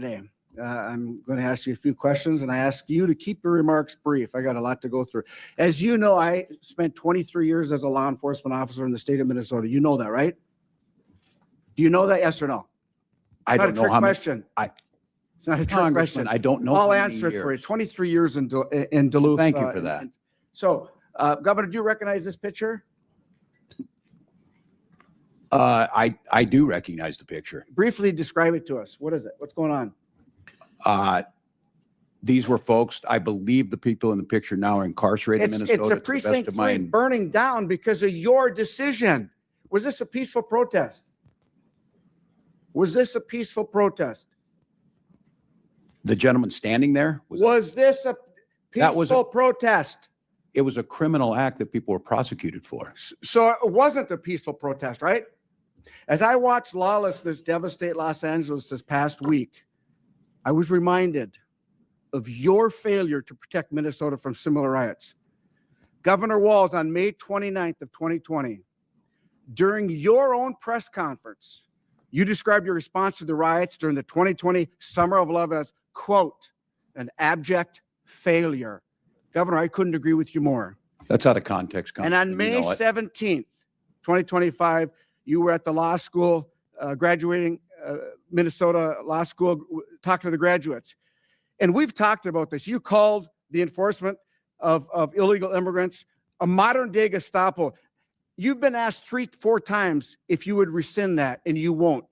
today. I'm going to ask you a few questions, and I ask you to keep your remarks brief. I got a lot to go through. As you know, I spent 23 years as a law enforcement officer in the state of Minnesota. You know that, right? Do you know that, yes or no? I don't know how question. It's not a trick question. I don't know. I'll answer it for you. 23 years in Duluth. Thank you for that. So, Governor, do you recognize this picture? I do recognize the picture. Briefly describe it to us. What is it? What's going on? These were folks, I believe the people in the picture now are incarcerated in Minnesota. It's a precinct 3 burning down because of your decision. Was this a peaceful protest? Was this a peaceful protest? The gentleman standing there? Was this a peaceful protest? It was a criminal act that people were prosecuted for. So it wasn't a peaceful protest, right? As I watched lawlessness devastate Los Angeles this past week, I was reminded of your failure to protect Minnesota from similar riots. Governor Walz, on May 29th of 2020, during your own press conference, you described your response to the riots during the 2020 Summer of Love as, quote, an abject failure. Governor, I couldn't agree with you more. That's out of context. And on May 17th, 2025, you were at the law school, graduating Minnesota Law School, talking to the graduates. And we've talked about this. You called the enforcement of illegal immigrants a modern day Gestapo. You've been asked 3-4 times if you would rescind that, and you won't.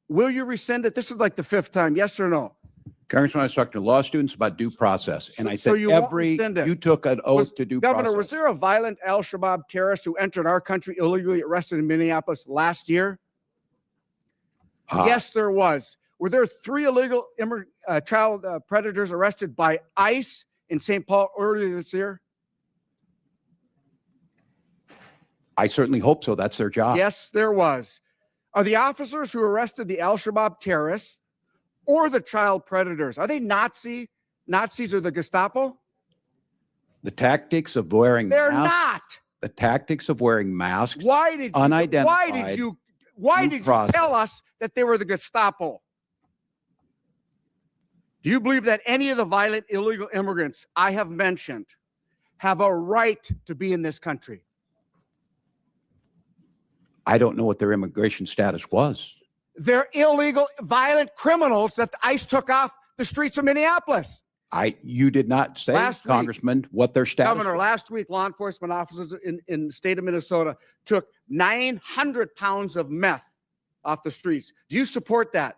Will you rescind it? This is like the 5th time, yes or no? Congressman, I was talking to law students about due process, and I said you took an oath to due process. Governor, was there a violent al-Shabaab terrorist who entered our country illegally, arrested in Minneapolis last year? Yes, there was. Were there 3 illegal child predators arrested by ICE in St. Paul earlier this year? I certainly hope so. That's their job. Yes, there was. Are the officers who arrested the al-Shabaab terrorists or the child predators, are they Nazis or the Gestapo? The tactics of wearing They're masks, not. The tactics of wearing masks. Why did you tell us that they were the Gestapo? Do you believe that any of the violent illegal immigrants I have mentioned have a right to be in this country? I don't know what their immigration status was. They're illegal, violent criminals that ICE took off the streets of Minneapolis. You did not say, Congressman, what their status Governor, was. Last week, law enforcement officers in the state of Minnesota took 900 pounds of meth off the streets. Do you support that?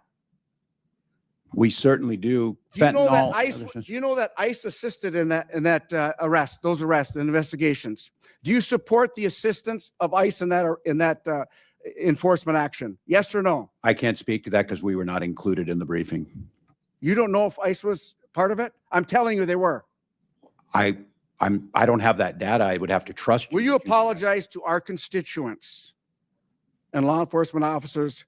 We certainly do. Do you know that ICE assisted in that those arrests and investigations? Do you support the assistance of ICE in that enforcement action? Yes or no? I can't speak to that because we were not included in the briefing. You don't know if ICE was part of it? I'm telling you they were. I don't have that data. I would have to trust you. Will you apologize to our constituents and law enforcement officers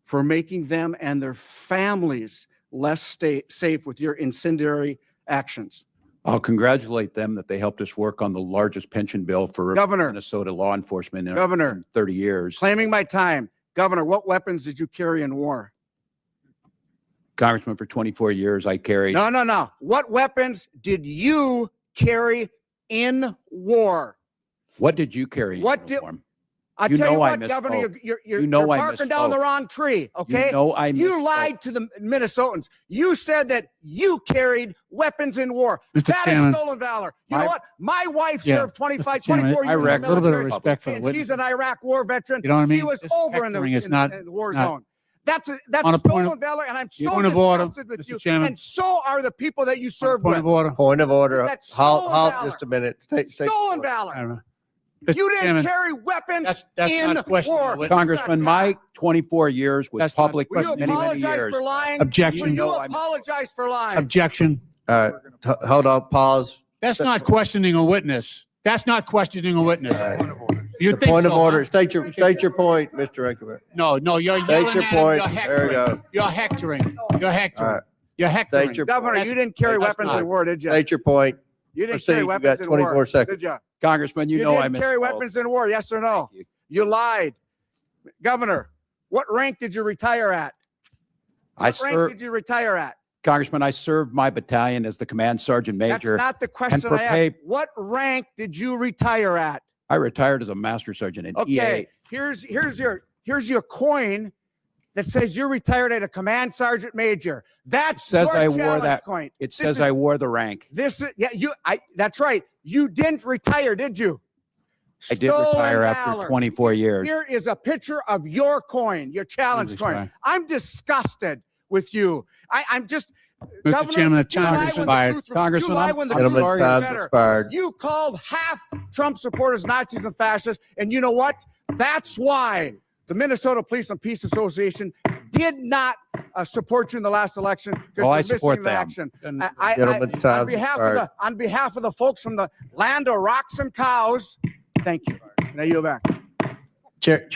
for making them and their families less safe with your incendiary actions? I'll congratulate them that they helped us work on the largest pension bill for Minnesota law enforcement in 30 years. Claiming my time. Governor, what weapons did you carry in war? Congressman, for 24 years, I carried. No. What weapons did you carry in war? What did you carry in uniform? I tell you what, Governor, you're barking down the wrong tree, okay? You lied to the Minnesotans. You said that you carried weapons in war. That is stolen valor. You know what? My wife served 24 years in the military. A little bit of respect for the and she's an Iraq war veteran. You know what I mean? She was over in the war zone. That's stolen valor, and I'm so disgusted with you. And so are the people that you served with. Point of order. Halt just a minute. Stolen valor. You didn't carry weapons in war. Congressman, my 24 years was public for many years. For lying? Objection. You apologize for lying. Objection. Hold on. Pause. That's not questioning a witness. That's not questioning a witness. Point of order. State your point, Mr. Rinkelman. No. You're state your point. There you go. You're hectoring. You're hectoring. You're hectoring. Governor, you didn't carry weapons in war, did you? State your point. You didn't carry weapons in war. 24 seconds. Did you? Congressman, you know I didn't carry weapons in war, yes or no? You lied. Governor, what rank did you retire at? What rank did you retire at? Congressman, I served my battalion as the command sergeant major. That's not the question for I asked. What rank did you retire at? I retired as a master sergeant in Okay, EA. here's your coin that says you're retired at a command sergeant major. That's says your I wore challenge that coin. It says I wore the rank. That's right. You didn't retire, did you? I did retire after valor. 24 years. Here is a picture of your coin, your challenge Jesus coin. Christ. I'm disgusted with you. I'm just. Mr. Governor, Chairman, the you time lie is when the expired. truth- Congressman, you lie I'm- when the I'm truth Gentleman's is time's better. expired. You called half Trump supporters Nazis and fascists, and you know what? That's why the Minnesota Police and Peace Association did not support you in the last election. Well, I you're missing support in them. action. And- Gentleman's time's expired. On behalf of the folks from the land of rocks and cows, thank you. Now you're back. Chair